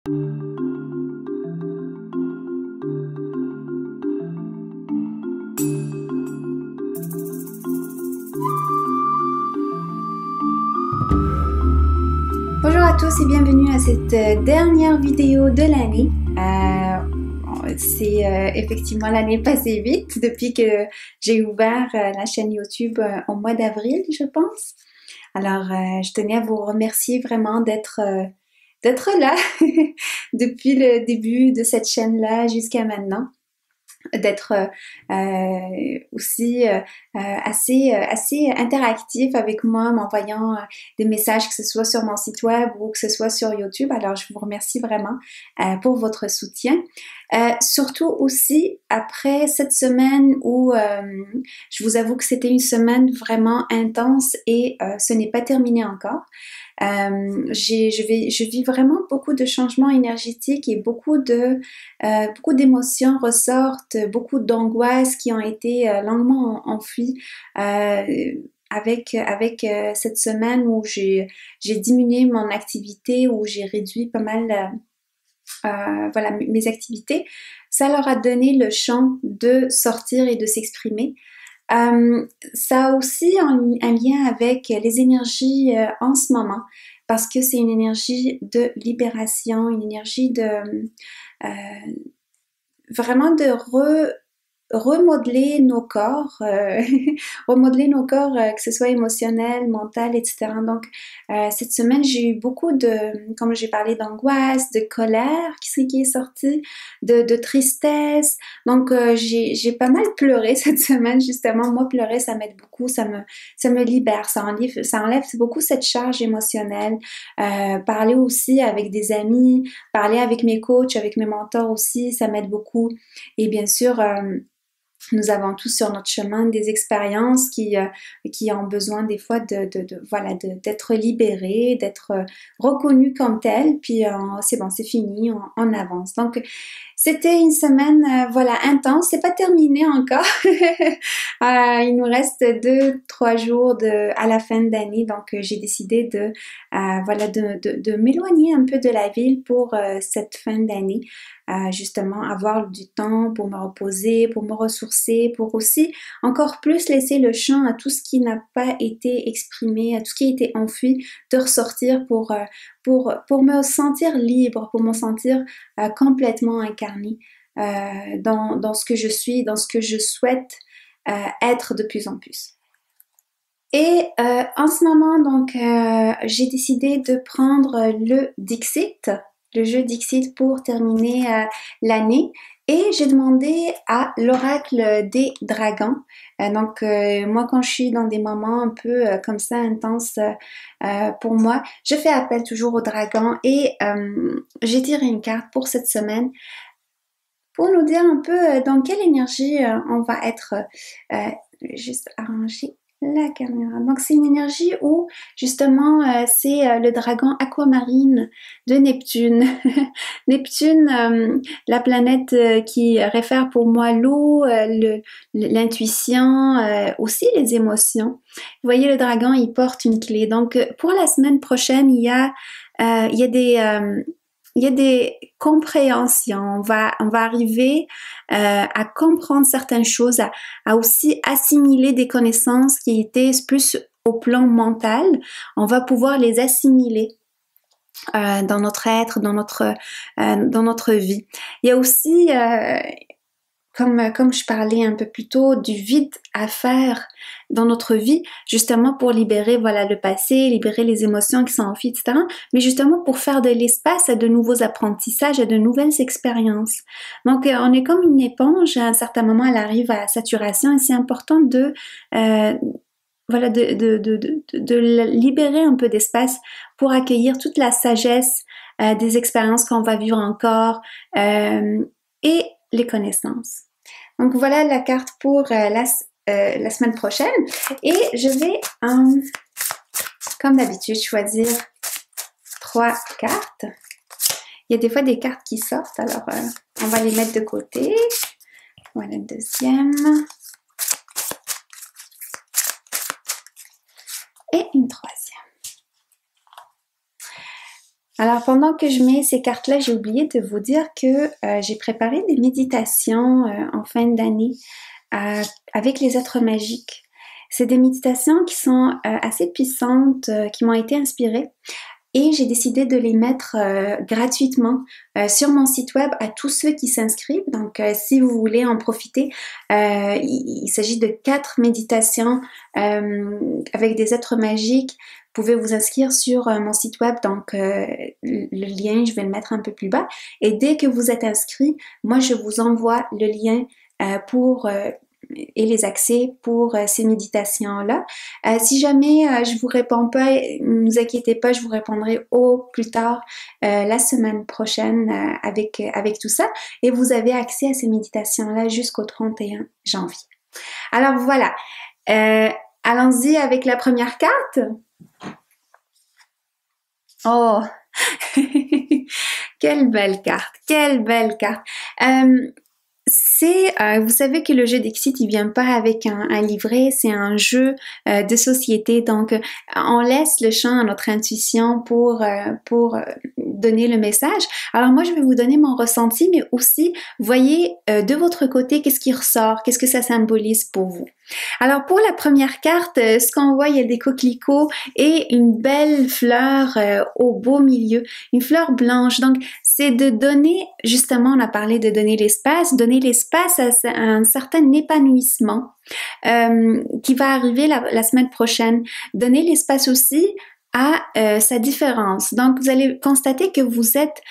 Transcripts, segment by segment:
Bonjour à tous et bienvenue à cette dernière vidéo de l'année. Effectivement, l'année passée vite depuis que j'ai ouvert la chaîne YouTube au mois d'avril, je pense. Alors, je tenais à vous remercier vraiment d'être là depuis le début de cette chaîne-là jusqu'à maintenant. D'être aussi assez interactif avec moi, m'envoyant des messages, que ce soit sur mon site web ou que ce soit sur YouTube. Alors, je vous remercie vraiment pour votre soutien. Surtout aussi après cette semaine où je vous avoue que c'était une semaine vraiment intense et ce n'est pas terminé encore. Je vis vraiment beaucoup de changements énergétiques et beaucoup d'émotions ressortent, beaucoup d'angoisses qui ont été longuement enfouies avec cette semaine où j'ai diminué mon activité, où j'ai réduit pas mal mes activités. Ça leur a donné le champ de sortir et de s'exprimer. Ça a aussi un lien avec les énergies en ce moment, parce que c'est une énergie de libération, une énergie de vraiment de remodeler nos corps, remodeler nos corps, que ce soit émotionnel, mental, etc. Donc, cette semaine, j'ai eu beaucoup comme j'ai parlé, d'angoisse, de colère qui est sortie, de tristesse. Donc, j'ai pas mal pleuré cette semaine, justement. Moi, pleurer, ça m'aide beaucoup, ça me libère, ça enlève beaucoup cette charge émotionnelle. Parler aussi avec des amis, parler avec mes coachs, avec mes mentors aussi, ça m'aide beaucoup. Et bien sûr, nous avons tous sur notre chemin des expériences qui ont besoin des fois d'être libérées, d'être reconnues comme telles, puis c'est bon, c'est fini, on avance. Donc, c'était une semaine, intense. C'est pas terminé encore. Il nous reste 2-3 jours à la fin d'année, donc j'ai décidé de m'éloigner un peu de la ville pour cette fin d'année. Justement, avoir du temps pour me reposer, pour me ressourcer, pour aussi encore plus laisser le champ à tout ce qui n'a pas été exprimé, à tout ce qui a été enfoui, de ressortir pour me sentir libre, pour me sentir complètement incarnée dans ce que je suis, dans ce que je souhaite être de plus en plus. Et en ce moment, donc, j'ai décidé de prendre le jeu Dixit pour terminer l'année. Et j'ai demandé à l'oracle des dragons. Moi, quand je suis dans des moments un peu comme ça intenses pour moi, je fais appel toujours aux dragons et j'ai tiré une carte pour cette semaine pour nous dire un peu dans quelle énergie on va être. Je vais juste arranger la caméra. Donc, c'est une énergie où, justement, c'est le dragon aquamarine de Neptune. Neptune, la planète qui réfère pour moi l'eau, l'intuition, aussi les émotions. Vous voyez, le dragon, il porte une clé. Donc, pour la semaine prochaine, il y a des compréhensions, on va arriver à comprendre certaines choses, à aussi assimiler des connaissances qui étaient plus au plan mental. On va pouvoir les assimiler dans notre être, dans notre vie. Il y a aussi, comme je parlais un peu plus tôt, du vide à faire dans notre vie, justement pour libérer le passé, libérer les émotions qui sont enfuies, etc. Mais justement pour faire de l'espace à de nouveaux apprentissages, à de nouvelles expériences. Donc on est comme une éponge, à un certain moment elle arrive à saturation et c'est important de libérer un peu d'espace pour accueillir toute la sagesse des expériences qu'on va vivre encore et les connaissances. Donc voilà la carte pour la semaine prochaine et je vais comme d'habitude choisir 3 cartes. Il y a des fois des cartes qui sortent, alors on va les mettre de côté. Voilà une deuxième et une troisième. Alors, pendant que je mets ces cartes-là, j'ai oublié de vous dire que j'ai préparé des méditations en fin d'année avec les êtres magiques. C'est des méditations qui sont assez puissantes, qui m'ont été inspirées. Et j'ai décidé de les mettre gratuitement sur mon site web à tous ceux qui s'inscrivent. Donc, si vous voulez en profiter, il s'agit de 4 méditations avec des êtres magiques. Vous pouvez vous inscrire sur mon site web. Donc, le lien, je vais le mettre un peu plus bas. Et dès que vous êtes inscrit, moi, je vous envoie le lien pour et les accès pour ces méditations-là. Si jamais je vous réponds pas, ne vous inquiétez pas, je vous répondrai au plus tard la semaine prochaine avec tout ça. Et vous avez accès à ces méditations-là jusqu'au 31 janvier. Alors voilà, allons-y avec la première carte. Oh, quelle belle carte, quelle belle carte. Vous savez que le jeu Dixit, il vient pas avec un livret, c'est un jeu de société. Donc, on laisse le champ à notre intuition pour donner le message. Alors moi, je vais vous donner mon ressenti, mais aussi, voyez de votre côté, qu'est-ce qui ressort, qu'est-ce que ça symbolise pour vous. Alors pour la première carte, ce qu'on voit, il y a des coquelicots et une belle fleur au beau milieu, une fleur blanche. Donc c'est de donner, justement, on a parlé de donner l'espace à un certain épanouissement qui va arriver la semaine prochaine. Donner l'espace aussi à sa différence. Donc vous allez constater que vous êtes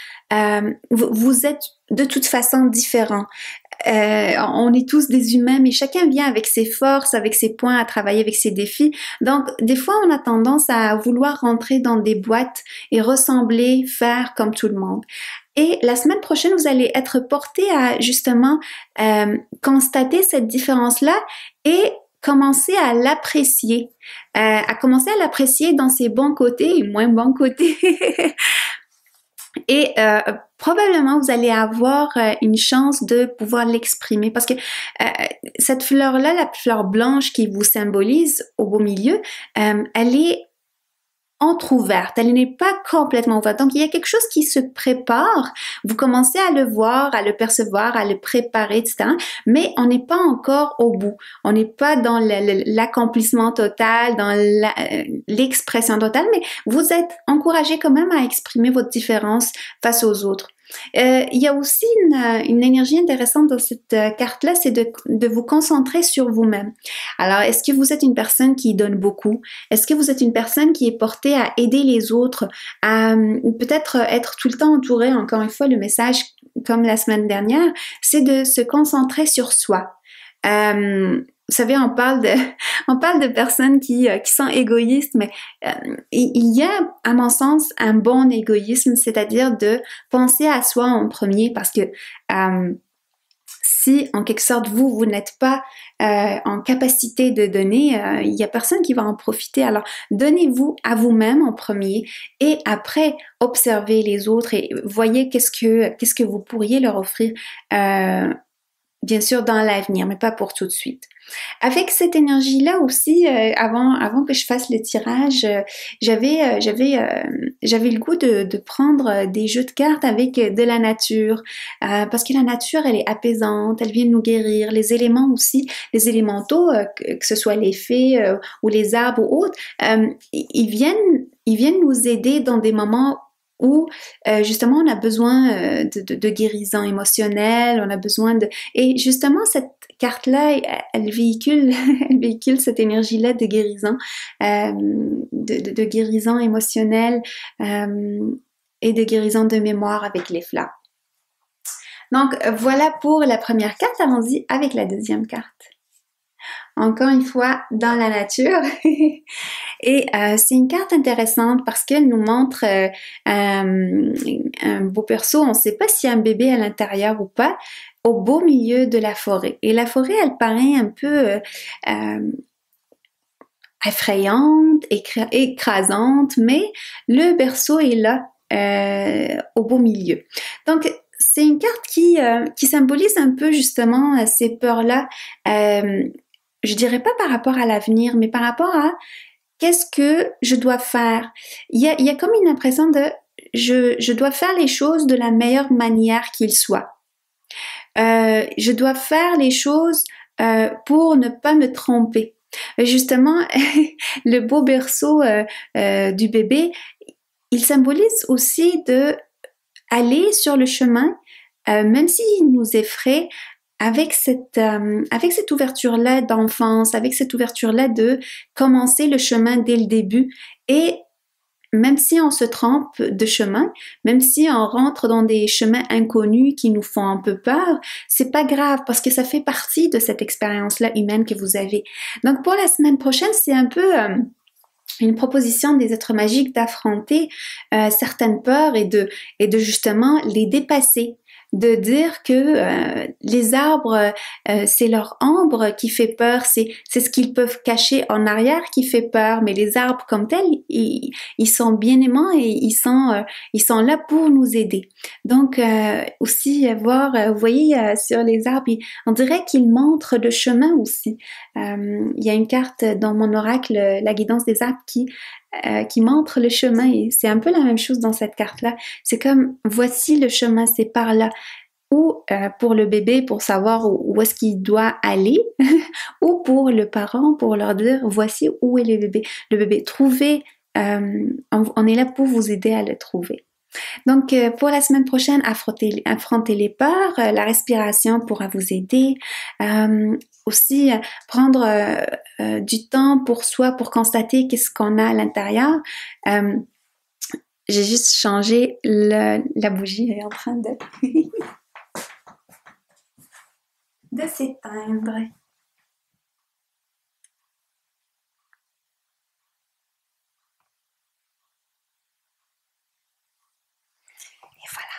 de toute façon différents. On est tous des humains, mais chacun vient avec ses forces, avec ses points à travailler, avec ses défis. Donc, des fois, on a tendance à vouloir rentrer dans des boîtes et ressembler, faire comme tout le monde. Et la semaine prochaine, vous allez être porté à justement constater cette différence-là et commencer à l'apprécier, dans ses bons côtés et moins bons côtés. Et probablement vous allez avoir une chance de pouvoir l'exprimer parce que cette fleur-là, la fleur blanche qui vous symbolise au beau milieu, elle est entrouverte, elle n'est pas complètement ouverte. Donc, il y a quelque chose qui se prépare. Vous commencez à le voir, à le percevoir, à le préparer, etc. Mais on n'est pas encore au bout. On n'est pas dans l'accomplissement total, dans l'expression totale, mais vous êtes encouragé quand même à exprimer votre différence face aux autres. Il y a aussi une énergie intéressante dans cette carte-là, c'est de vous concentrer sur vous-même. Alors, est-ce que vous êtes une personne qui donne beaucoup? Est-ce que vous êtes une personne qui est portée à aider les autres, à peut-être être tout le temps entouré? Encore une fois, le message, comme la semaine dernière, c'est de se concentrer sur soi. Vous savez, on parle de personnes qui sont égoïstes, mais il y a, à mon sens, un bon égoïsme, c'est-à-dire de penser à soi en premier, parce que si, en quelque sorte, vous n'êtes pas en capacité de donner, il y a personne qui va en profiter. Alors, donnez-vous à vous-même en premier et après, observez les autres et voyez qu'est-ce que vous pourriez leur offrir, bien sûr, dans l'avenir, mais pas pour tout de suite. Avec cette énergie-là aussi, avant que je fasse le tirage, j'avais le goût de prendre des jeux de cartes avec de la nature, parce que la nature, elle est apaisante, elle vient nous guérir. Les éléments aussi, les élémentaux, que ce soit les fées ou les arbres ou autres, ils viennent nous aider dans des moments où justement on a besoin de guérison émotionnelle, on a besoin de... Et justement cette carte-là, elle véhicule cette énergie-là de guérison, de guérison émotionnelle et de guérison de mémoire avec les fleurs. Donc voilà pour la première carte, allons-y avec la deuxième carte. Encore une fois, dans la nature. Et c'est une carte intéressante parce qu'elle nous montre un beau perso. On ne sait pas s'il y a un bébé à l'intérieur ou pas, au beau milieu de la forêt. Et la forêt, elle paraît un peu effrayante, écrasante, mais le berceau est là, au beau milieu. Donc, c'est une carte qui symbolise un peu justement ces peurs-là. Je dirais pas par rapport à l'avenir, mais par rapport à qu'est-ce que je dois faire. Il y a comme une impression de je dois faire les choses de la meilleure manière qu'il soit. Je dois faire les choses pour ne pas me tromper. Justement, le beau berceau du bébé, il symbolise aussi de aller sur le chemin, même s'il nous effraie, avec cette ouverture-là d'enfance, avec cette ouverture-là de commencer le chemin dès le début. Et même si on se trompe de chemin, même si on rentre dans des chemins inconnus qui nous font un peu peur, c'est pas grave parce que ça fait partie de cette expérience-là humaine que vous avez. Donc pour la semaine prochaine, c'est un peu une proposition des êtres magiques d'affronter certaines peurs et de justement les dépasser. De dire que les arbres, c'est leur ombre qui fait peur, c'est ce qu'ils peuvent cacher en arrière qui fait peur, mais les arbres comme tels, ils sont bien aimants et ils sont là pour nous aider. Donc aussi voir, vous voyez sur les arbres, on dirait qu'ils montrent le chemin aussi. Il y a une carte dans mon oracle, la guidance des arbres, qui montre le chemin et c'est un peu la même chose dans cette carte-là. C'est comme voici le chemin, c'est par là. Ou pour le bébé pour savoir où est-ce qu'il doit aller, ou pour le parent pour leur dire voici où est le bébé. Le bébé, trouvez, on est là pour vous aider à le trouver. Donc, pour la semaine prochaine, affronter les peurs, la respiration pourra vous aider. Aussi, prendre du temps pour soi, pour constater qu'est-ce qu'on a à l'intérieur. J'ai juste changé la bougie, elle est en train de s'éteindre. Et voilà.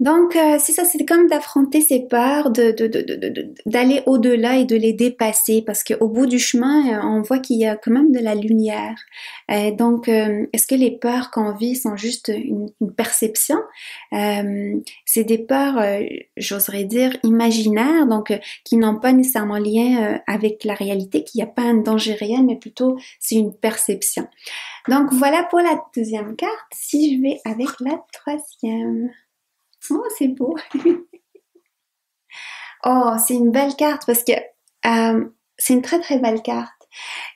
Donc, c'est ça, c'est comme d'affronter ses peurs, d'aller au-delà et de les dépasser, parce qu'au bout du chemin, on voit qu'il y a quand même de la lumière. Donc, est-ce que les peurs qu'on vit sont juste une perception? C'est des peurs, j'oserais dire, imaginaires, donc qui n'ont pas nécessairement lien avec la réalité, qu'il n'y a pas un danger réel, mais plutôt c'est une perception. Donc, voilà pour la deuxième carte. Si je vais avec la troisième. Oh, c'est beau. Oh, c'est une belle carte parce que c'est une très très belle carte.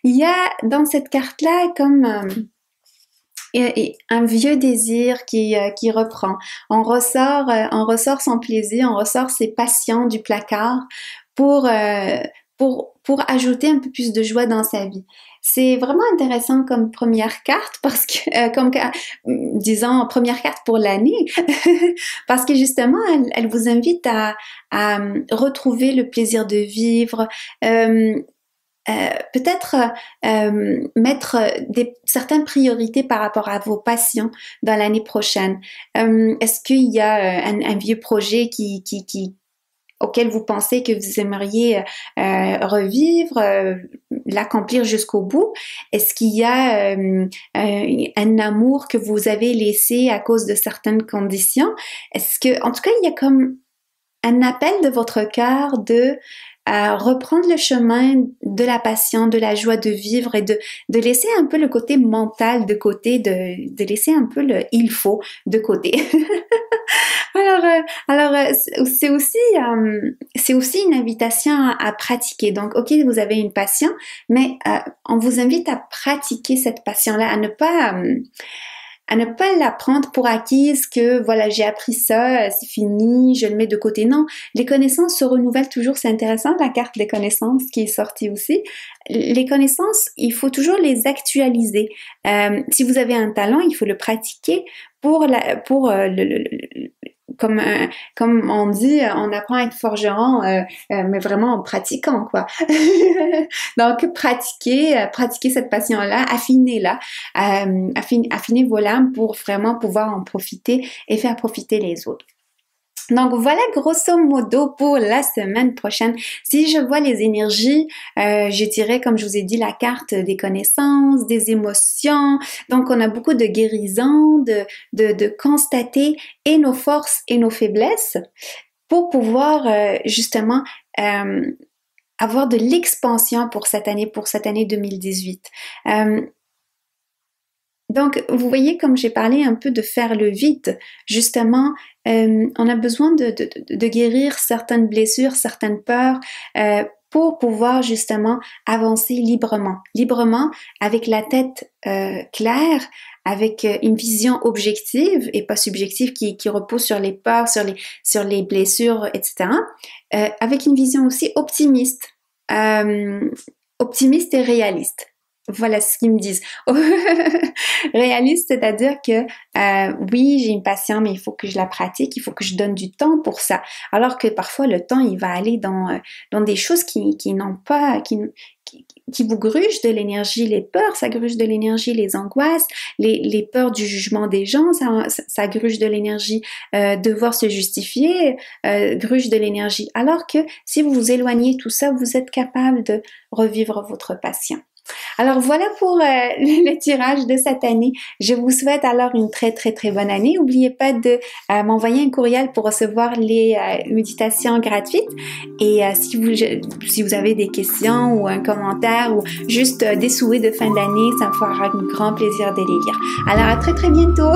Il y a dans cette carte-là comme un vieux désir qui reprend. On ressort son plaisir, on ressort ses passions du placard pour, euh, pour ajouter un peu plus de joie dans sa vie. C'est vraiment intéressant comme première carte parce que, disons, première carte pour l'année, parce que justement, elle vous invite à retrouver le plaisir de vivre, peut-être mettre certaines priorités par rapport à vos passions dans l'année prochaine. Est-ce qu'il y a un vieux projet auquel vous pensez que vous aimeriez revivre, l'accomplir jusqu'au bout? Est-ce qu'il y a un amour que vous avez laissé à cause de certaines conditions? Est-ce que, en tout cas, il y a comme un appel de votre cœur de reprendre le chemin de la passion, de la joie de vivre et de laisser un peu le côté mental de côté, de laisser un peu le il faut de côté. Alors, c'est aussi une invitation à pratiquer. Donc, ok, vous avez une passion, mais on vous invite à pratiquer cette passion-là, à ne pas la prendre pour acquise que voilà, j'ai appris ça, c'est fini, je le mets de côté. Non, les connaissances se renouvellent toujours, c'est intéressant, la carte des connaissances qui est sortie aussi. Les connaissances, il faut toujours les actualiser. Si vous avez un talent, il faut le pratiquer comme on dit, on apprend à être forgeron, mais vraiment en pratiquant, quoi. Donc, pratiquer cette passion-là, affinez-la, affinez vos lames pour vraiment pouvoir en profiter et faire profiter les autres. Donc voilà grosso modo pour la semaine prochaine. Si je vois les énergies, je dirais comme je vous ai dit la carte des connaissances, des émotions. Donc on a beaucoup de guérison, de constater et nos forces et nos faiblesses pour pouvoir justement avoir de l'expansion pour cette année 2018. Donc, vous voyez, comme j'ai parlé un peu de faire le vide, justement, on a besoin de guérir certaines blessures, certaines peurs, pour pouvoir justement avancer librement, avec la tête claire, avec une vision objective et pas subjective qui repose sur les peurs, sur les blessures, etc. Avec une vision aussi optimiste, optimiste et réaliste. Voilà ce qu'ils me disent. Réaliste, c'est-à-dire que oui, j'ai une passion, mais il faut que je la pratique, il faut que je donne du temps pour ça. Alors que parfois, le temps, il va aller dans des choses qui n'ont pas, qui vous grugent de l'énergie, les peurs, ça gruge de l'énergie, les angoisses, les peurs du jugement des gens, ça gruge de l'énergie, devoir se justifier, gruge de l'énergie. Alors que si vous vous éloignez de tout ça, vous êtes capable de revivre votre passion. Alors voilà pour le tirage de cette année. Je vous souhaite alors une très très très bonne année. N'oubliez pas de m'envoyer un courriel pour recevoir les méditations gratuites. Et si vous avez des questions ou un commentaire ou juste des souhaits de fin d'année, ça me fera un grand plaisir de les lire. Alors à très très bientôt.